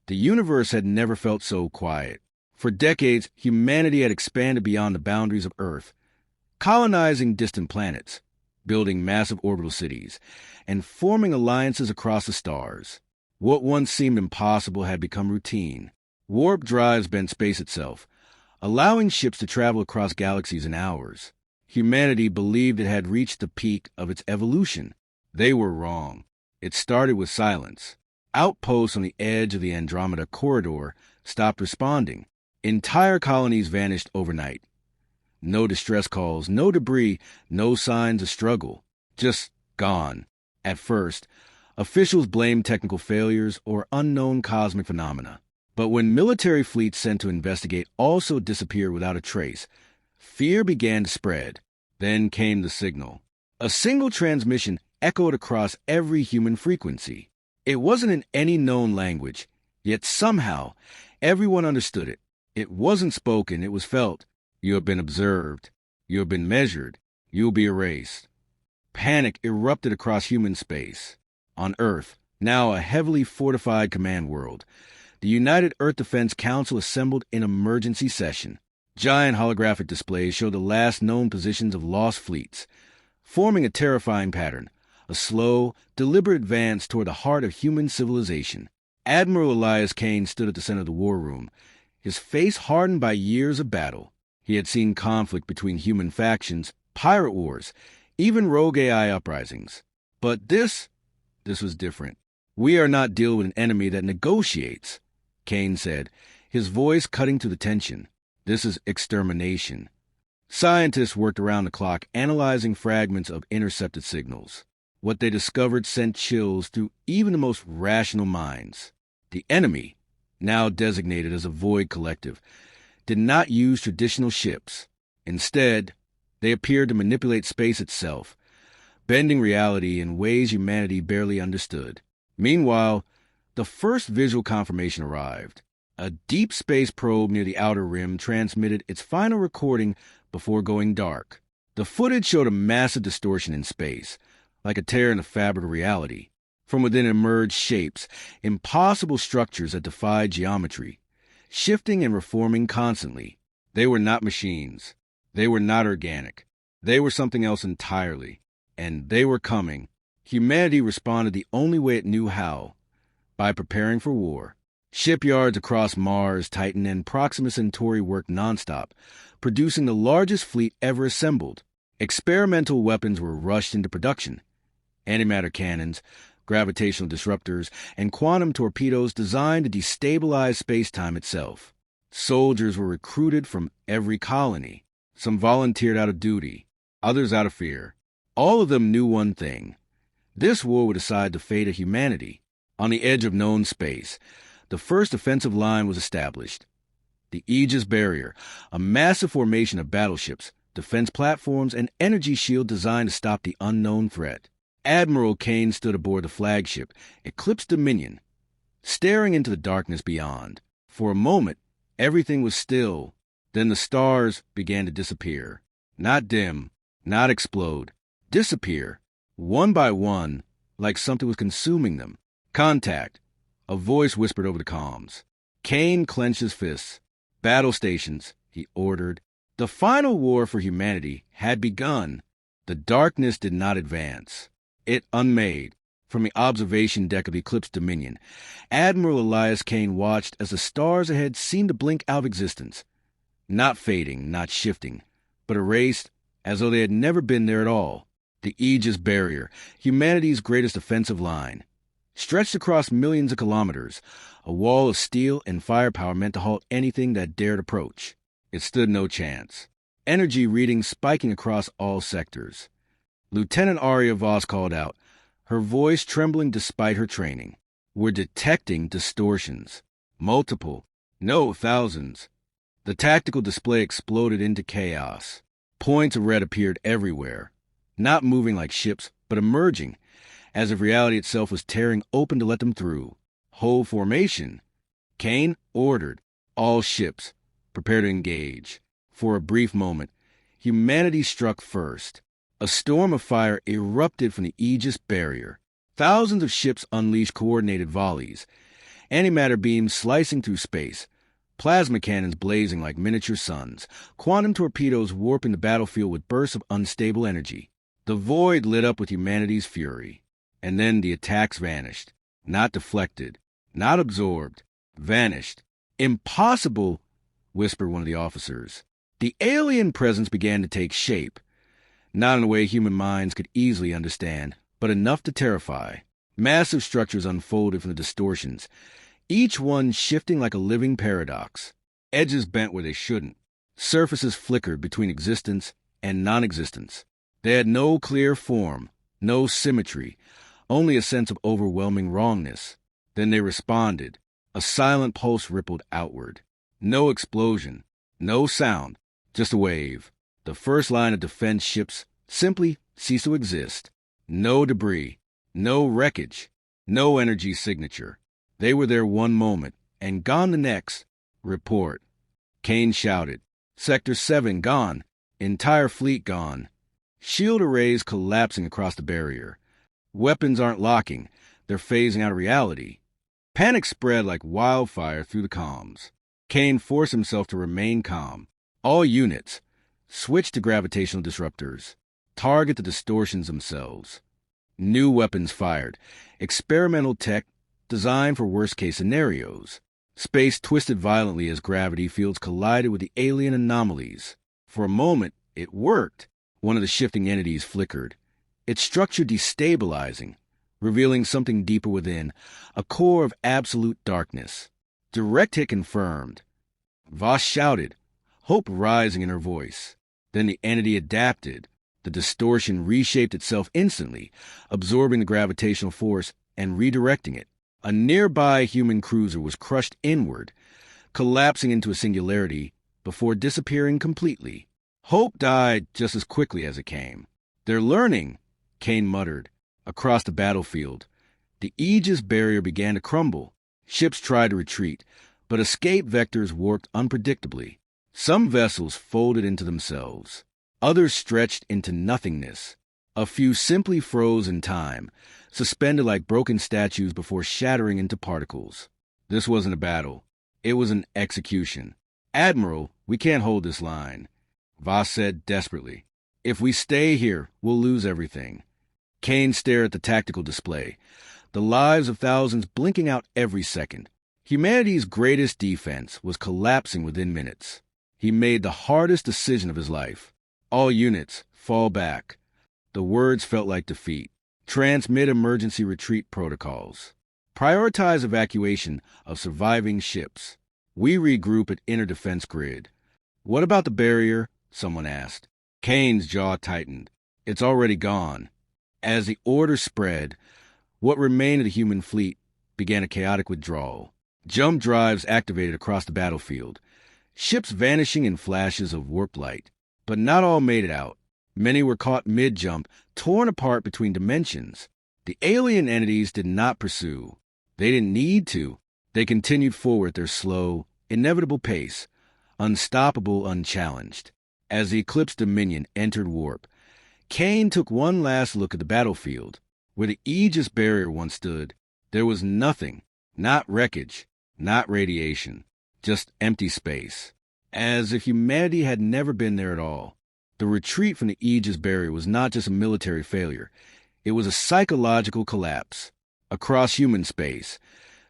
The universe had never felt so quiet. For decades, humanity had expanded beyond the boundaries of Earth, colonizing distant planets, building massive orbital cities, and forming alliances across the stars. What once seemed impossible had become routine. Warp drives bent space itself, allowing ships to travel across galaxies in hours. Humanity believed it had reached the peak of its evolution. They were wrong. It started with silence. Outposts on the edge of the Andromeda corridor stopped responding. Entire colonies vanished overnight. No distress calls, no debris, no signs of struggle. Just gone. At first, officials blamed technical failures or unknown cosmic phenomena. But when military fleets sent to investigate also disappeared without a trace, fear began to spread. Then came the signal. A single transmission echoed across every human frequency. It wasn't in any known language, yet somehow everyone understood it. It wasn't spoken, it was felt. You have been observed. You have been measured. You will be erased. Panic erupted across human space. On Earth, now a heavily fortified command world, the United Earth Defense Council assembled in emergency session. Giant holographic displays showed the last known positions of lost fleets, forming a terrifying pattern, a slow, deliberate advance toward the heart of human civilization. Admiral Elias Kane stood at the center of the war room, his face hardened by years of battle. He had seen conflict between human factions, pirate wars, even rogue AI uprisings. But this was different. We are not dealing with an enemy that negotiates, Kane said, his voice cutting to the tension. This is extermination. Scientists worked around the clock analyzing fragments of intercepted signals. What they discovered sent chills through even the most rational minds. The enemy, now designated as a Void Collective, did not use traditional ships. Instead, they appeared to manipulate space itself, bending reality in ways humanity barely understood. Meanwhile, the first visual confirmation arrived. A deep space probe near the outer rim transmitted its final recording before going dark. The footage showed a massive distortion in space, like a tear in the fabric of reality. From within emerged shapes, impossible structures that defied geometry, shifting and reforming constantly. They were not machines. They were not organic. They were something else entirely. And they were coming. Humanity responded the only way it knew how, by preparing for war. Shipyards across Mars, Titan, and Proxima Centauri worked nonstop, producing the largest fleet ever assembled. Experimental weapons were rushed into production. Antimatter cannons, gravitational disruptors, and quantum torpedoes designed to destabilize space-time itself. Soldiers were recruited from every colony. Some volunteered out of duty, others out of fear. All of them knew one thing. This war would decide the fate of humanity. On the edge of known space, the first offensive line was established. The Aegis Barrier, a massive formation of battleships, defense platforms, and energy shield designed to stop the unknown threat. Admiral Kane stood aboard the flagship, Eclipse Dominion, staring into the darkness beyond. For a moment, everything was still. Then the stars began to disappear. Not dim, not explode. Disappear, one by one, like something was consuming them. Contact. A voice whispered over the comms. Kane clenched his fists. Battle stations, he ordered. The final war for humanity had begun. The darkness did not advance. It unmade. From the observation deck of Eclipse Dominion, Admiral Elias Kane watched as the stars ahead seemed to blink out of existence. Not fading, not shifting, but erased as though they had never been there at all. The Aegis Barrier, humanity's greatest offensive line, stretched across millions of kilometers, a wall of steel and firepower meant to halt anything that dared approach. It stood no chance. Energy readings spiking across all sectors. Lieutenant Aria Voss called out, her voice trembling despite her training. We're detecting distortions. Multiple. No, thousands. The tactical display exploded into chaos. Points of red appeared everywhere, not moving like ships, but emerging, as if reality itself was tearing open to let them through. Whole formation. Kane ordered. All ships, prepare to engage. For a brief moment, humanity struck first. A storm of fire erupted from the Aegis Barrier. Thousands of ships unleashed coordinated volleys. Antimatter beams slicing through space, plasma cannons blazing like miniature suns, quantum torpedoes warping the battlefield with bursts of unstable energy. The void lit up with humanity's fury. And then the attacks vanished. Not deflected, not absorbed, vanished. Impossible, whispered one of the officers. The alien presence began to take shape, not in a way human minds could easily understand, but enough to terrify. Massive structures unfolded from the distortions, each one shifting like a living paradox. Edges bent where they shouldn't. Surfaces flickered between existence and non-existence. They had no clear form, no symmetry, only a sense of overwhelming wrongness. Then they responded. A silent pulse rippled outward. No explosion, no sound, just a wave. The first line of defense ships simply ceased to exist. No debris, no wreckage, no energy signature. They were there one moment, and gone the next. Report. Kane shouted. Sector 7 gone. Entire fleet gone. Shield arrays collapsing across the barrier. Weapons aren't locking. They're phasing out of reality. Panic spread like wildfire through the comms. Kane forced himself to remain calm. All units, switch to gravitational disruptors. Target the distortions themselves. New weapons fired. Experimental tech designed for worst-case scenarios. Space twisted violently as gravity fields collided with the alien anomalies. For a moment, it worked. One of the shifting entities flickered. Its structure destabilizing, revealing something deeper within, a core of absolute darkness. Direct hit confirmed. Voss shouted, hope rising in her voice. Then the entity adapted. The distortion reshaped itself instantly, absorbing the gravitational force and redirecting it. A nearby human cruiser was crushed inward, collapsing into a singularity before disappearing completely. Hope died just as quickly as it came. They're learning, Kane muttered. Across the battlefield, the Aegis barrier began to crumble. Ships tried to retreat, but escape vectors warped unpredictably. Some vessels folded into themselves. Others stretched into nothingness. A few simply froze in time, suspended like broken statues before shattering into particles. This wasn't a battle. It was an execution. Admiral, we can't hold this line, Voss said desperately. If we stay here, we'll lose everything. Kane stared at the tactical display, the lives of thousands blinking out every second. Humanity's greatest defense was collapsing within minutes. He made the hardest decision of his life. All units, fall back. The words felt like defeat. Transmit emergency retreat protocols. Prioritize evacuation of surviving ships. We regroup at inner defense grid. What about the barrier? Someone asked. Kane's jaw tightened. It's already gone. As the order spread, what remained of the human fleet began a chaotic withdrawal. Jump drives activated across the battlefield, ships vanishing in flashes of warp light. But not all made it out. Many were caught mid-jump, torn apart between dimensions. The alien entities did not pursue. They didn't need to. They continued forward at their slow, inevitable pace, unstoppable, unchallenged. As the Eclipse Dominion entered warp, Kane took one last look at the battlefield. Where the Aegis barrier once stood, there was nothing, not wreckage, not radiation, just empty space. As if humanity had never been there at all. The retreat from the Aegis barrier was not just a military failure. It was a psychological collapse. Across human space,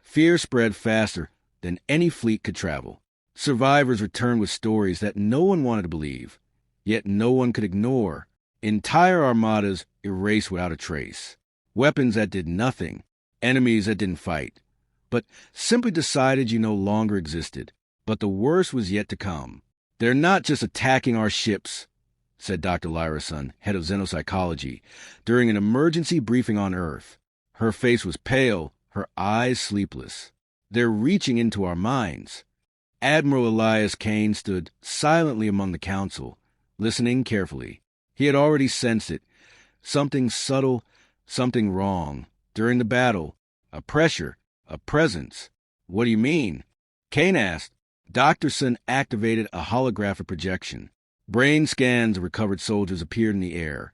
fear spread faster than any fleet could travel. Survivors returned with stories that no one wanted to believe, yet no one could ignore. Entire armadas erased without a trace. Weapons that did nothing. Enemies that didn't fight, but simply decided you no longer existed. But the worst was yet to come. They're not just attacking our ships, said Dr. Lyrason, head of xenopsychology, during an emergency briefing on Earth. Her face was pale, her eyes sleepless. They're reaching into our minds. Admiral Elias Kane stood silently among the council, listening carefully. He had already sensed it. Something subtle, something wrong. During the battle, a pressure, a presence. What do you mean? Kane asked. Doctorson activated a holographic projection. Brain scans of recovered soldiers appeared in the air.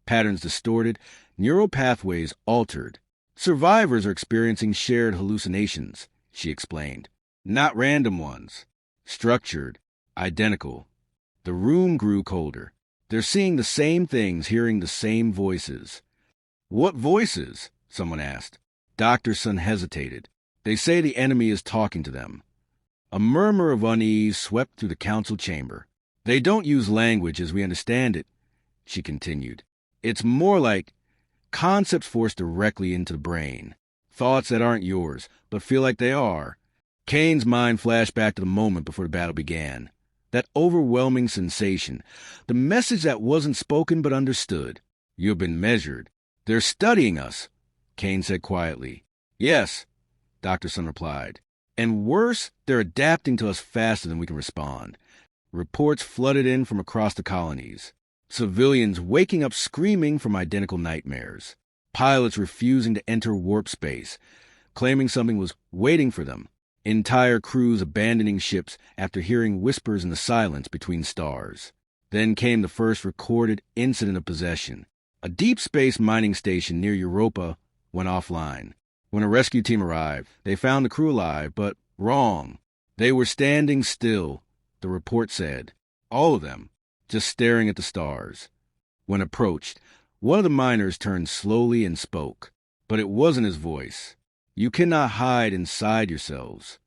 Patterns distorted, neural pathways altered. Survivors are experiencing shared hallucinations, she explained. Not random ones. Structured. Identical. The room grew colder. They're seeing the same things, hearing the same voices. What voices? Someone asked. Dr. Sun hesitated. They say the enemy is talking to them. A murmur of unease swept through the council chamber. They don't use language as we understand it, she continued. It's more like concepts forced directly into the brain. Thoughts that aren't yours, but feel like they are. Kane's mind flashed back to the moment before the battle began. That overwhelming sensation. The message that wasn't spoken but understood. You have been measured. They're studying us, Kane said quietly. Yes, Dr. Sun replied. And worse, they're adapting to us faster than we can respond. Reports flooded in from across the colonies. Civilians waking up screaming from identical nightmares. Pilots refusing to enter warp space, claiming something was waiting for them. Entire crews abandoning ships after hearing whispers in the silence between stars. Then came the first recorded incident of possession. A deep space mining station near Europa went offline. When a rescue team arrived, they found the crew alive, but wrong. They were standing still, the report said. All of them, just staring at the stars. When approached, one of the miners turned slowly and spoke. But it wasn't his voice. You cannot hide inside yourselves.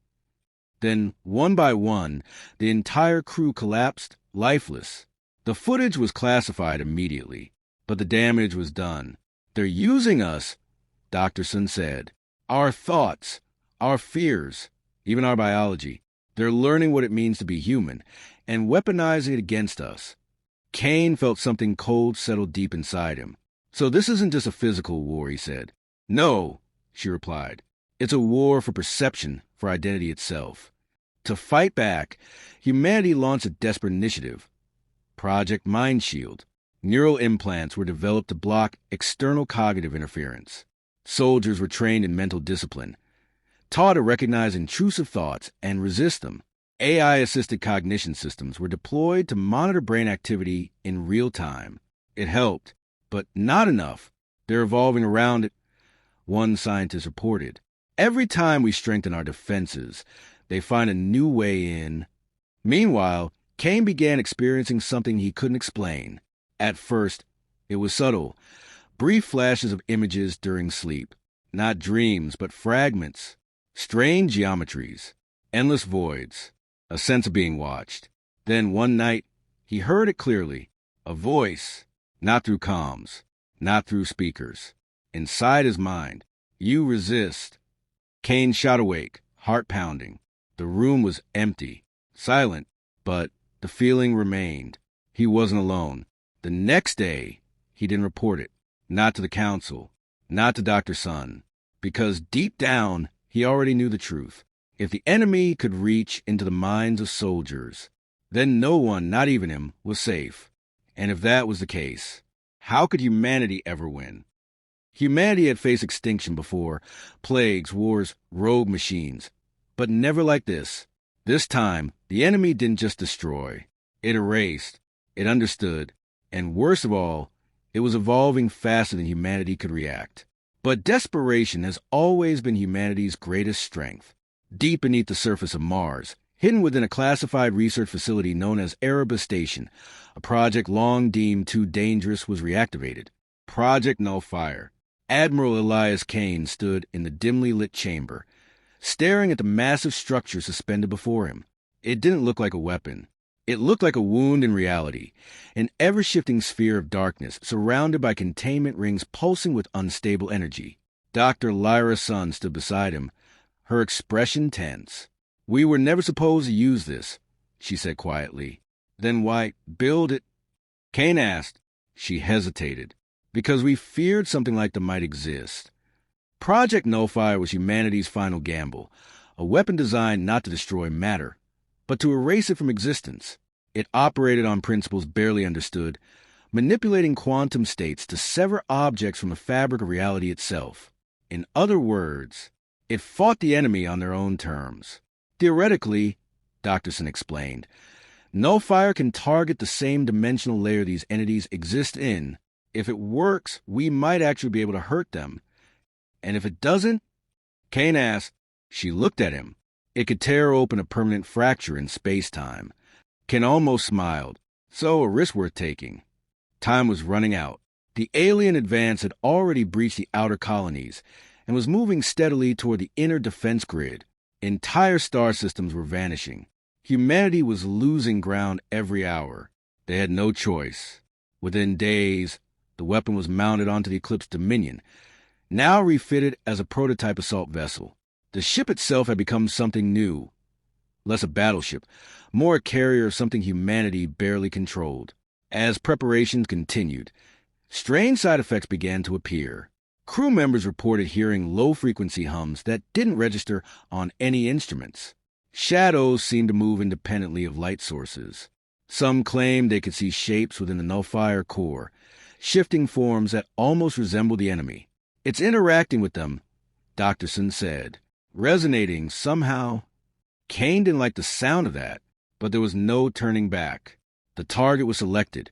Then, one by one, the entire crew collapsed, lifeless. The footage was classified immediately, but the damage was done. They're using us, Dr. Sun said. Our thoughts, our fears, even our biology. They're learning what it means to be human, and weaponizing it against us. Kane felt something cold settle deep inside him. So this isn't just a physical war, he said. No, she replied. It's a war for perception, for identity itself. To fight back, humanity launched a desperate initiative. Project Mind Shield. Neural implants were developed to block external cognitive interference. Soldiers were trained in mental discipline, taught to recognize intrusive thoughts and resist them. AI-assisted cognition systems were deployed to monitor brain activity in real time. It helped, but not enough. They're evolving around it, one scientist reported. Every time we strengthen our defenses, they find a new way in. Meanwhile, Kane began experiencing something he couldn't explain. At first, it was subtle, brief flashes of images during sleep. Not dreams, but fragments. Strange geometries. Endless voids. A sense of being watched. Then one night, he heard it clearly. A voice. Not through comms. Not through speakers. Inside his mind. You resist. Kane shot awake, heart pounding. The room was empty. Silent. But the feeling remained. He wasn't alone. The next day, he didn't report it. Not to the council. Not to Dr. Sun. Because deep down, he already knew the truth. If the enemy could reach into the minds of soldiers, then no one, not even him, was safe. And if that was the case, how could humanity ever win? Humanity had faced extinction before, plagues, wars, rogue machines. But never like this. This time, the enemy didn't just destroy. It erased. It understood. And worst of all, it was evolving faster than humanity could react. But desperation has always been humanity's greatest strength. Deep beneath the surface of Mars, hidden within a classified research facility known as Erebus Station, a project long deemed too dangerous was reactivated. Project Nullfire. Admiral Elias Kane stood in the dimly lit chamber, staring at the massive structure suspended before him. It didn't look like a weapon. It looked like a wound in reality, an ever-shifting sphere of darkness surrounded by containment rings pulsing with unstable energy. Dr. Lyra Sun stood beside him, her expression tense. We were never supposed to use this, she said quietly. Then why build it? Kane asked. She hesitated. Because we feared something like that might exist. Project Nullfire was humanity's final gamble, a weapon designed not to destroy matter, but to erase it from existence. It operated on principles barely understood, manipulating quantum states to sever objects from the fabric of reality itself. In other words, it fought the enemy on their own terms. Theoretically, Dr. Sun explained, Nullfire can target the same dimensional layer these entities exist in. If it works, we might actually be able to hurt them. And if it doesn't? Kane asked. She looked at him. It could tear open a permanent fracture in space-time. Ken almost smiled. So, a risk worth taking. Time was running out. The alien advance had already breached the outer colonies and was moving steadily toward the inner defense grid. Entire star systems were vanishing. Humanity was losing ground every hour. They had no choice. Within days, the weapon was mounted onto the Eclipse Dominion, now refitted as a prototype assault vessel. The ship itself had become something new. Less a battleship, more a carrier of something humanity barely controlled. As preparations continued, strange side effects began to appear. Crew members reported hearing low-frequency hums that didn't register on any instruments. Shadows seemed to move independently of light sources. Some claimed they could see shapes within the Nullfire core, shifting forms that almost resembled the enemy. It's interacting with them, Doctorson said, resonating somehow. Kane didn't like the sound of that, but there was no turning back. The target was selected,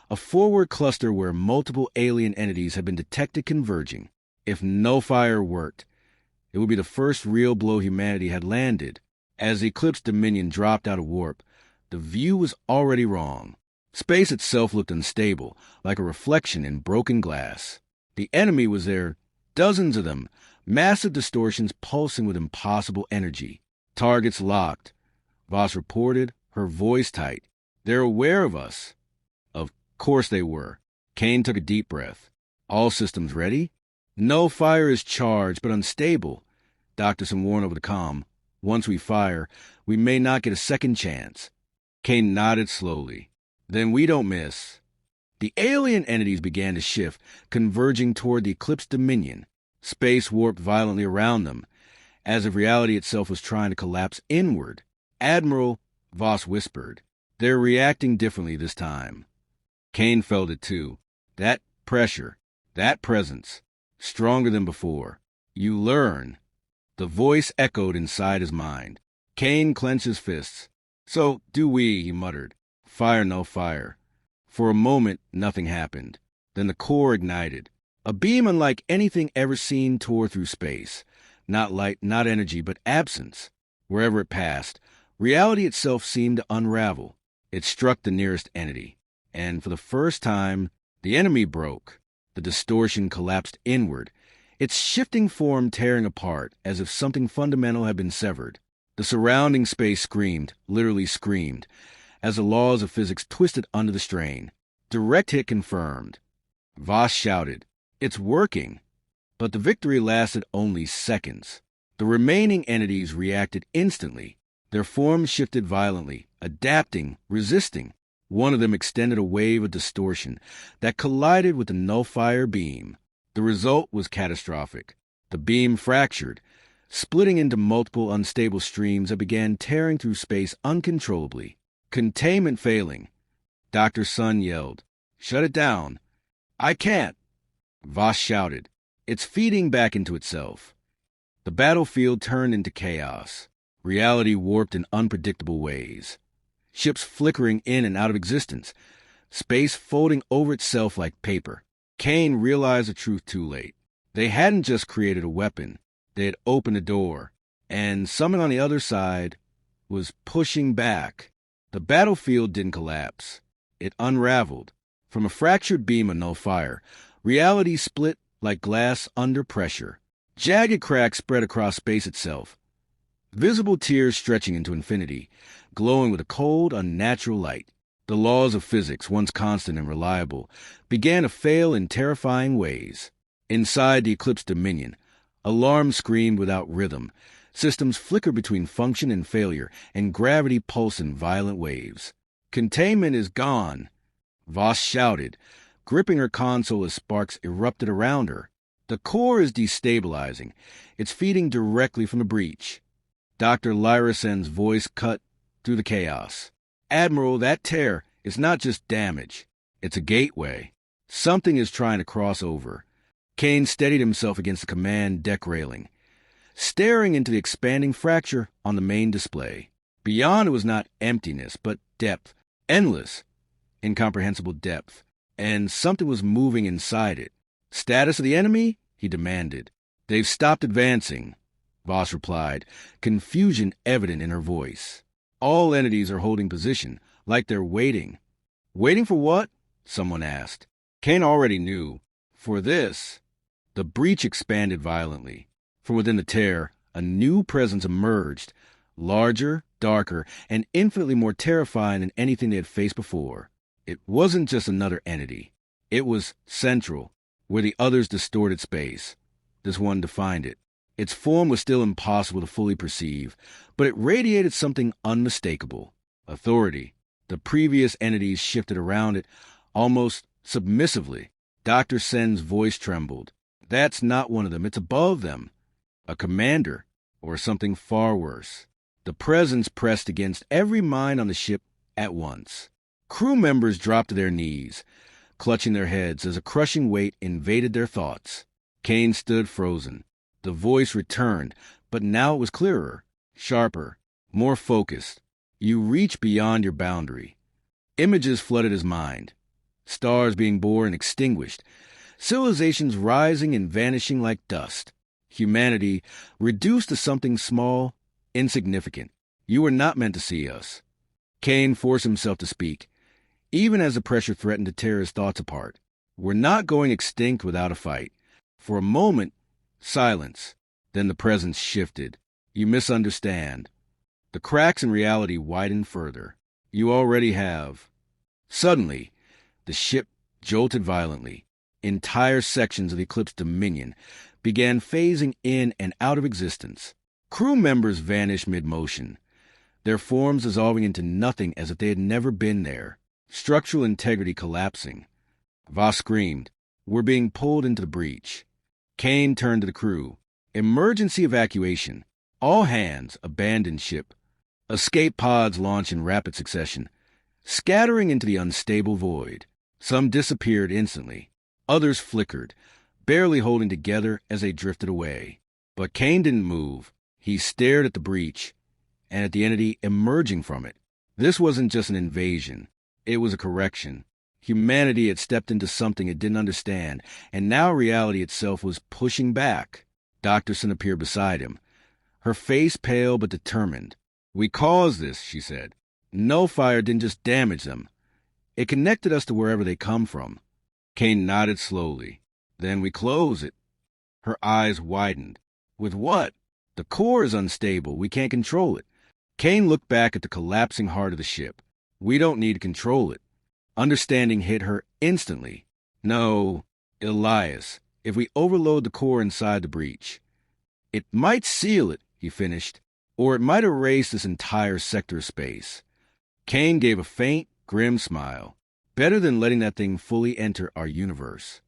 a forward cluster where multiple alien entities had been detected converging. If Nullfire worked, it would be the first real blow humanity had landed. As the Eclipse Dominion dropped out of warp, the view was already wrong. Space itself looked unstable, like a reflection in broken glass. The enemy was there, dozens of them, massive distortions pulsing with impossible energy. Targets locked. Voss reported, her voice tight. They're aware of us. Of course they were. Kane took a deep breath. All systems ready? Nullfire is charged, but unstable. Doctorson warned over the comm. Once we fire, we may not get a second chance. Kane nodded slowly. Then we don't miss. The alien entities began to shift, converging toward the Eclipse Dominion. Space warped violently around them, as if reality itself was trying to collapse inward. Admiral, Voss whispered, they're reacting differently this time. Kane felt it too. That pressure, that presence, stronger than before. You learn. The voice echoed inside his mind. Kane clenched his fists. So do we, he muttered. Fire, no fire. For a moment, nothing happened. Then the core ignited. A beam unlike anything ever seen tore through space. Not light, not energy, but absence. Wherever it passed, reality itself seemed to unravel. It struck the nearest entity. And for the first time, the enemy broke. The distortion collapsed inward, its shifting form tearing apart as if something fundamental had been severed. The surrounding space screamed, literally screamed, as the laws of physics twisted under the strain. Direct hit confirmed. Voss shouted, "It's working!" But the victory lasted only seconds. The remaining entities reacted instantly. Their forms shifted violently, adapting, resisting. One of them extended a wave of distortion that collided with the Nullfire beam. The result was catastrophic. The beam fractured, splitting into multiple unstable streams that began tearing through space uncontrollably. Containment failing. Dr. Sun yelled, "Shut it down." "I can't." Voss shouted, "It's feeding back into itself." The battlefield turned into chaos. Reality warped in unpredictable ways. Ships flickering in and out of existence. Space folding over itself like paper. Kane realized the truth too late. They hadn't just created a weapon. They had opened a door. And something on the other side was pushing back. The battlefield didn't collapse. It unraveled. From a fractured beam of Nullfire, reality split like glass under pressure. Jagged cracks spread across space itself. Visible tears stretching into infinity, glowing with a cold, unnatural light. The laws of physics, once constant and reliable, began to fail in terrifying ways. Inside the Eclipse Dominion, alarms screamed without rhythm. Systems flickered between function and failure, and gravity pulsed in violent waves. "Containment is gone," Voss shouted, gripping her console as sparks erupted around her. "The core is destabilizing. It's feeding directly from the breach." Dr. Lyrasen's voice cut through the chaos. "Admiral, that tear is not just damage. It's a gateway. Something is trying to cross over." Kane steadied himself against the command deck railing, staring into the expanding fracture on the main display. Beyond it was not emptiness, but depth. Endless, incomprehensible depth. And something was moving inside it. "Status of the enemy?" he demanded. "They've stopped advancing." Voss replied, confusion evident in her voice. All entities are holding position, like they're waiting. Waiting for what? Someone asked. Kane already knew. For this. The breach expanded violently. From within the tear, a new presence emerged, larger, darker, and infinitely more terrifying than anything they had faced before. It wasn't just another entity. It was central, where the others distorted space. This one defined it. Its form was still impossible to fully perceive, but it radiated something unmistakable. Authority. The previous entities shifted around it, almost submissively. Dr. Sen's voice trembled. That's not one of them. It's above them. A commander, or something far worse. The presence pressed against every mind on the ship at once. Crew members dropped to their knees, clutching their heads as a crushing weight invaded their thoughts. Kane stood frozen. The voice returned, but now it was clearer, sharper, more focused. You reach beyond your boundary. Images flooded his mind. Stars being born and extinguished. Civilizations rising and vanishing like dust. Humanity reduced to something small, insignificant. You were not meant to see us. Kane forced himself to speak, even as the pressure threatened to tear his thoughts apart. We're not going extinct without a fight. For a moment, silence. Then the presence shifted. You misunderstand. The cracks in reality widened further. You already have. Suddenly, the ship jolted violently. Entire sections of the Eclipse Dominion began phasing in and out of existence. Crew members vanished mid-motion, their forms dissolving into nothing as if they had never been there. Structural integrity collapsing. Voss screamed, "We're being pulled into the breach." Kane turned to the crew. Emergency evacuation. All hands abandon ship. Escape pods launch in rapid succession, scattering into the unstable void. Some disappeared instantly. Others flickered, barely holding together as they drifted away. But Kane didn't move. He stared at the breach and at the entity emerging from it. This wasn't just an invasion. It was a correction. Humanity had stepped into something it didn't understand, and now reality itself was pushing back. Dr. Sen appeared beside him, her face pale but determined. "We caused this," she said. "No fire didn't just damage them. It connected us to wherever they come from." Kane nodded slowly. "Then we close it." Her eyes widened. "With what?" "The core is unstable. We can't control it." Kane looked back at the collapsing heart of the ship. "We don't need to control it." Understanding hit her instantly. "No, Elias, if we overload the core inside the breach, it might seal it," he finished, "or it might erase this entire sector of space." Kane gave a faint, grim smile. Better than letting that thing fully enter our universe.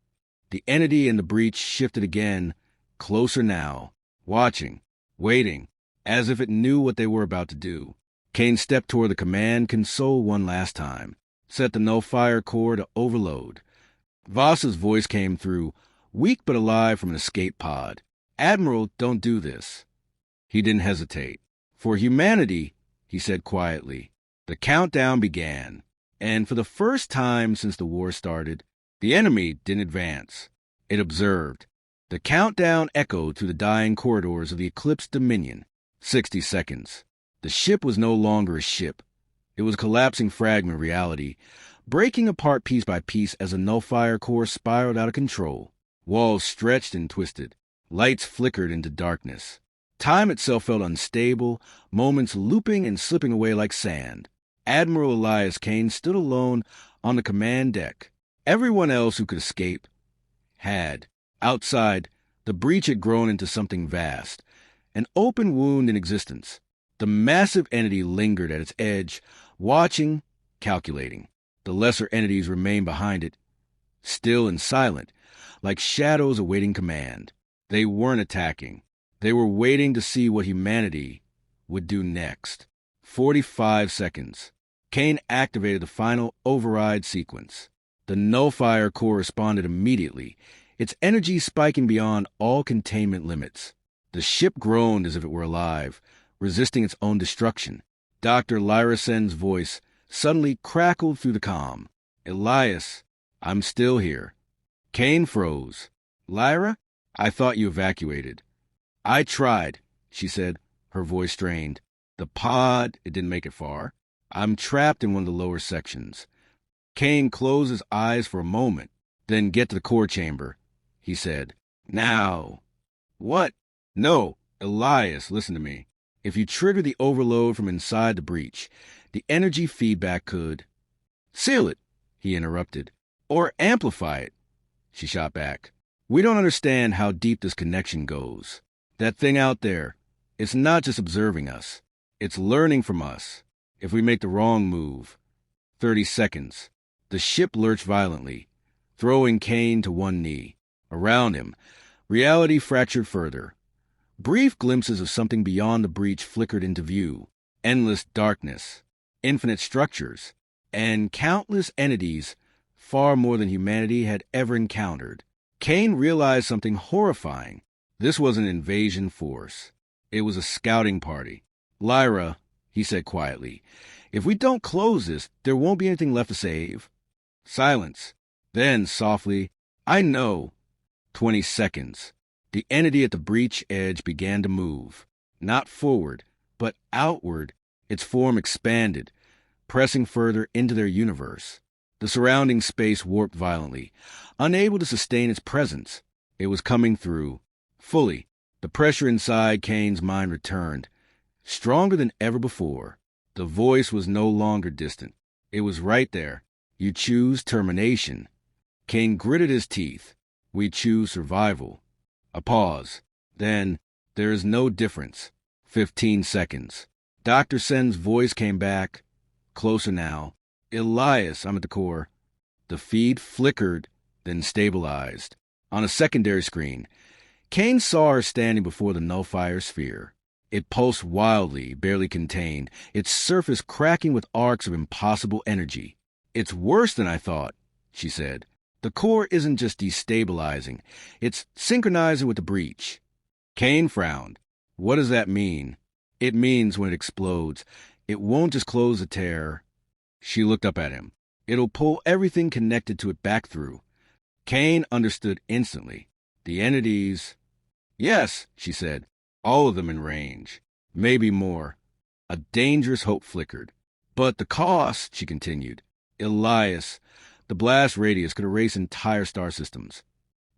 The entity in the breach shifted again, closer now, watching, waiting, as if it knew what they were about to do. Kane stepped toward the command console one last time, set the no-fire core to overload. Voss's voice came through, weak but alive from an escape pod. "Admiral, don't do this." He didn't hesitate. "For humanity," he said quietly. The countdown began, and for the first time since the war started, the enemy didn't advance. It observed. The countdown echoed through the dying corridors of the Eclipse Dominion. 60 seconds. The ship was no longer a ship. It was a collapsing fragment of reality, breaking apart piece by piece as the no-fire core spiraled out of control. Walls stretched and twisted. Lights flickered into darkness. Time itself felt unstable, moments looping and slipping away like sand. Admiral Elias Kane stood alone on the command deck. Everyone else who could escape had. Outside, the breach had grown into something vast, an open wound in existence. The massive entity lingered at its edge, watching, calculating. The lesser entities remained behind it, still and silent, like shadows awaiting command. They weren't attacking. They were waiting to see what humanity would do next. 45 seconds. Kane activated the final override sequence. The no-fire core responded immediately, its energy spiking beyond all containment limits. The ship groaned as if it were alive, resisting its own destruction. Dr. Lyra Sen's voice suddenly crackled through the comm. "Elias, I'm still here." Kane froze. "Lyra? I thought you evacuated." "I tried. she said, her voice strained. The pod, it didn't make it far. I'm trapped in one of the lower sections. Kane closed his eyes for a moment. Then get to the core chamber, he said. Now. What? No, Elias, listen to me. If you trigger the overload from inside the breach, the energy feedback could... Seal it, he interrupted. Or amplify it, she shot back. We don't understand how deep this connection goes. That thing out there, it's not just observing us. It's learning from us. If we make the wrong move. 30 seconds. The ship lurched violently, throwing Kane to one knee. Around him, reality fractured further. Brief glimpses of something beyond the breach flickered into view. Endless darkness, infinite structures, and countless entities, far more than humanity had ever encountered. Kane realized something horrifying. This was an invasion force. It was a scouting party. Lyra, he said quietly, if we don't close this, there won't be anything left to save. Silence. Then, softly, I know. 20 seconds. The entity at the breach edge began to move. Not forward, but outward. Its form expanded, pressing further into their universe. The surrounding space warped violently, unable to sustain its presence. It was coming through. Fully, the pressure inside Kane's mind returned, stronger than ever before. The voice was no longer distant. It was right there. You choose termination. Kane gritted his teeth. We choose survival. A pause. Then, there is no difference. 15 seconds. Dr. Sen's voice came back. Closer now. Elias, I'm at the core. The feed flickered, then stabilized. On a secondary screen, Kane saw her standing before the nullifier sphere. It pulsed wildly, barely contained, its surface cracking with arcs of impossible energy. It's worse than I thought, she said. The core isn't just destabilizing, it's synchronizing with the breach. Kane frowned. What does that mean? It means when it explodes, it won't just close the tear. She looked up at him. It'll pull everything connected to it back through. Kane understood instantly. The entities... Yes, she said. All of them in range. Maybe more. A dangerous hope flickered. But the cost, she continued. Elias, the blast radius could erase entire star systems.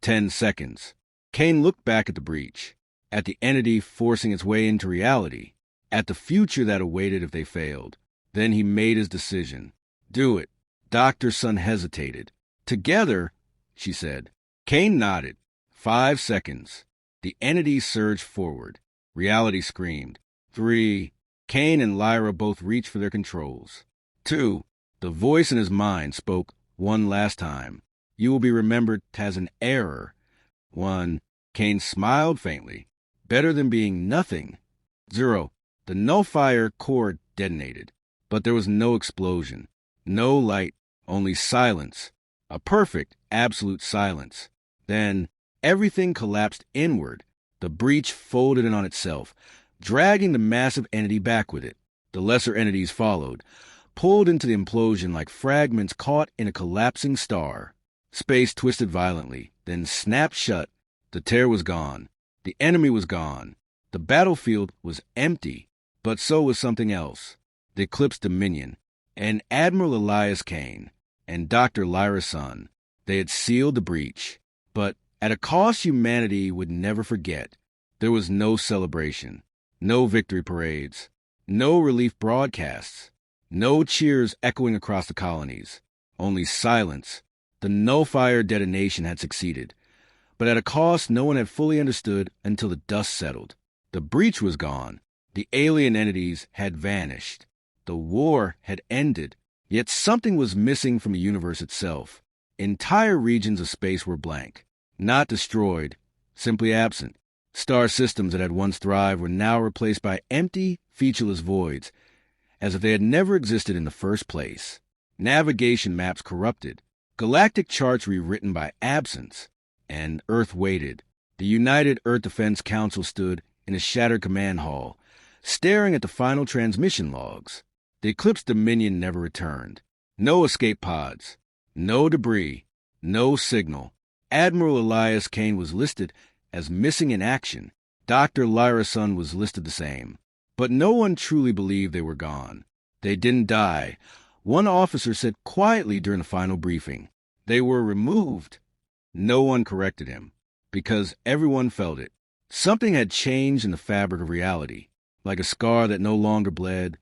10 seconds. Kane looked back at the breach, at the entity forcing its way into reality, at the future that awaited if they failed. Then he made his decision. Do it. Dr. Sun hesitated. Together, she said. Kane nodded. 5 seconds. The entity surged forward. Reality screamed. 3. Kane and Lyra both reached for their controls. 2. The voice in his mind spoke one last time. You will be remembered as an error. 1. Kane smiled faintly. Better than being nothing. 0. The nullifier core detonated. But there was no explosion. No light. Only silence. A perfect, absolute silence. Then everything collapsed inward. The breach folded in on itself, dragging the massive entity back with it. The lesser entities followed, pulled into the implosion like fragments caught in a collapsing star. Space twisted violently, then snapped shut. The tear was gone. The enemy was gone. The battlefield was empty, but so was something else. The Eclipse Dominion, and Admiral Elias Kane, and Dr. Lyra Sun. They had sealed the breach, but at a cost humanity would never forget. There was no celebration, no victory parades, no relief broadcasts, no cheers echoing across the colonies, only silence. The nullifier detonation had succeeded, but at a cost no one had fully understood until the dust settled. The breach was gone. The alien entities had vanished. The war had ended. Yet something was missing from the universe itself. Entire regions of space were blank. Not destroyed, simply absent. Star systems that had once thrived were now replaced by empty, featureless voids, as if they had never existed in the first place. Navigation maps corrupted, galactic charts rewritten by absence, and Earth waited. The United Earth Defense Council stood in a shattered command hall, staring at the final transmission logs. The Eclipse Dominion never returned. No escape pods, no debris, no signal. Admiral Elias Kane was listed as missing in action, Dr. Lyra's son was listed the same. But no one truly believed they were gone. They didn't die. One officer said quietly during the final briefing, they were removed. No one corrected him, because everyone felt it. Something had changed in the fabric of reality, like a scar that no longer bled,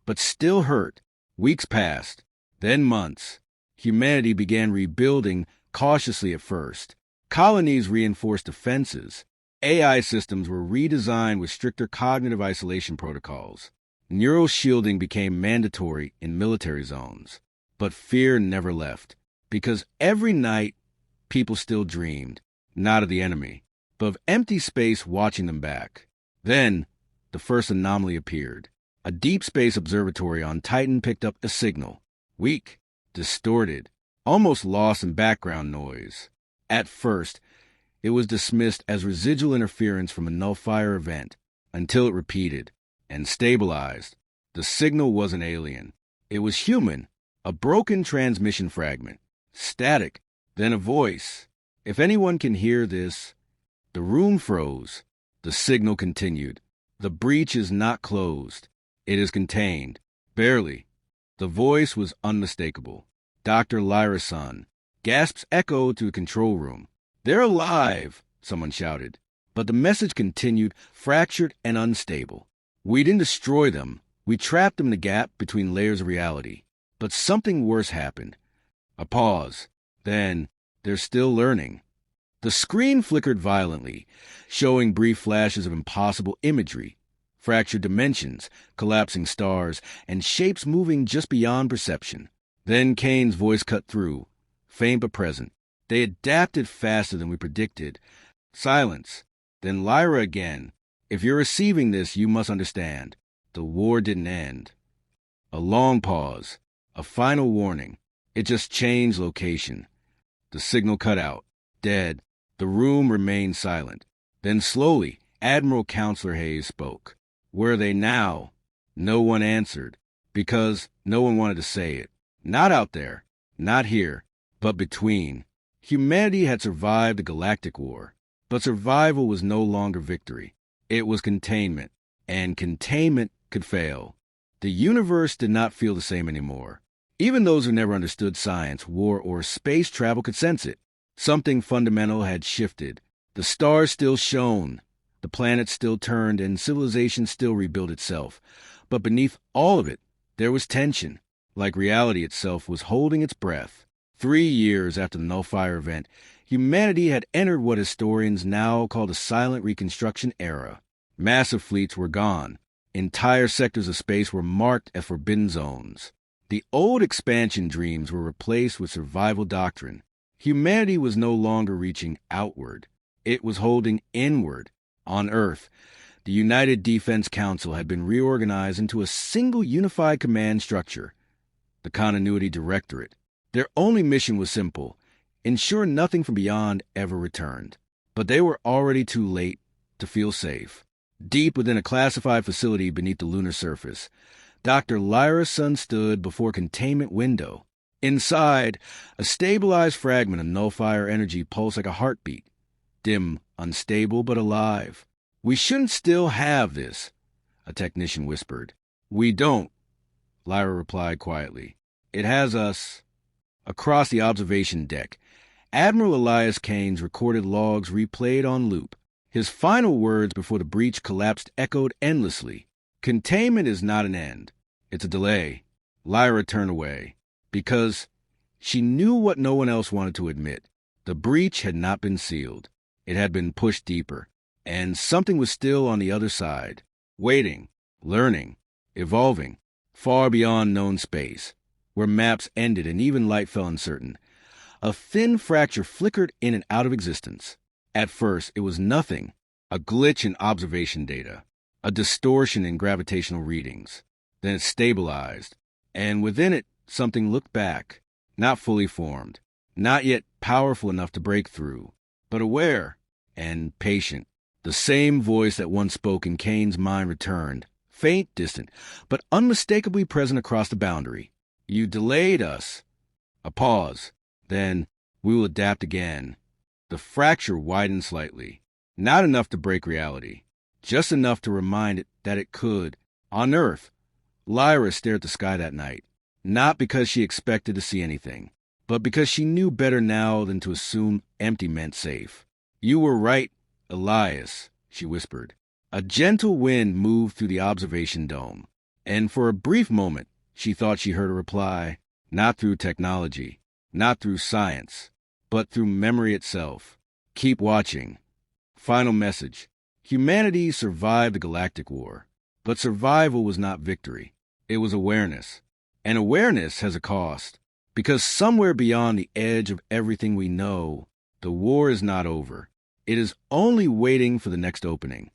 but still hurt. Weeks passed, then months. Humanity began rebuilding cautiously at first. Colonies reinforced defenses. AI systems were redesigned with stricter cognitive isolation protocols. Neural shielding became mandatory in military zones. But fear never left, because every night people still dreamed, not of the enemy, but of empty space watching them back. Then, the first anomaly appeared. A deep space observatory on Titan picked up a signal. Weak, distorted, almost lost in background noise. At first, it was dismissed as residual interference from a nullifier event, until it repeated and stabilized. The signal wasn't alien. It was human, a broken transmission fragment, static, then a voice. If anyone can hear this, the room froze. The signal continued. The breach is not closed. It is contained. Barely. The voice was unmistakable. Dr. Lyra's son. Gasps echoed to the control room. They're alive, someone shouted. But the message continued, fractured and unstable. We didn't destroy them. We trapped them in the gap between layers of reality. But something worse happened. A pause. Then, they're still learning. The screen flickered violently, showing brief flashes of impossible imagery, fractured dimensions, collapsing stars, and shapes moving just beyond perception. Then Kane's voice cut through, faint but present. They adapted faster than we predicted. Silence. Then Lyra again. If you're receiving this, you must understand. The war didn't end. A long pause. A final warning. It just changed location. The signal cut out. Dead. The room remained silent. Then slowly, Admiral Counselor Hayes spoke. Where are they now? No one answered, because no one wanted to say it. Not out there, not here, but between. Humanity had survived the Galactic War, but survival was no longer victory. It was containment, and containment could fail. The universe did not feel the same anymore. Even those who never understood science, war, or space travel could sense it. Something fundamental had shifted. The stars still shone, the planets still turned, and civilization still rebuilt itself. But beneath all of it, there was tension, like reality itself was holding its breath. 3 years after the Nullifier event, humanity had entered what historians now call the silent reconstruction era. Massive fleets were gone. Entire sectors of space were marked as forbidden zones. The old expansion dreams were replaced with survival doctrine. Humanity was no longer reaching outward. It was holding inward. On Earth, the United Defense Council had been reorganized into a single unified command structure, the Continuity Directorate. Their only mission was simple: ensure nothing from beyond ever returned. But they were already too late to feel safe. Deep within a classified facility beneath the lunar surface, Dr. Lyra's son stood before a containment window. Inside, a stabilized fragment of nullifier energy pulsed like a heartbeat. Dim, unstable, but alive. We shouldn't still have this, a technician whispered. We don't, Lyra replied quietly. It has us. Across the observation deck, Admiral Elias Kane's recorded logs replayed on loop. His final words before the breach collapsed echoed endlessly. Containment is not an end. It's a delay. Lyra turned away, because she knew what no one else wanted to admit. The breach had not been sealed. It had been pushed deeper, and something was still on the other side, waiting, learning, evolving, far beyond known space, where maps ended and even light fell uncertain. A thin fracture flickered in and out of existence. At first, it was nothing, a glitch in observation data, a distortion in gravitational readings. Then it stabilized, and within it, something looked back, not fully formed, not yet powerful enough to break through, but aware and patient. The same voice that once spoke in Kane's mind returned, faint, distant, but unmistakably present across the boundary. You delayed us. A pause. Then, we will adapt again. The fracture widened slightly, not enough to break reality, just enough to remind it that it could. On Earth, Lyra stared at the sky that night, not because she expected to see anything, but because she knew better now than to assume empty meant safe. "You were right, Elias," she whispered. A gentle wind moved through the observation dome, and for a brief moment she thought she heard a reply, not through technology, not through science, but through memory itself. "Keep watching." Final message. Humanity survived the galactic war, but survival was not victory. It was awareness. And awareness has a cost, because somewhere beyond the edge of everything we know, the war is not over. It is only waiting for the next opening.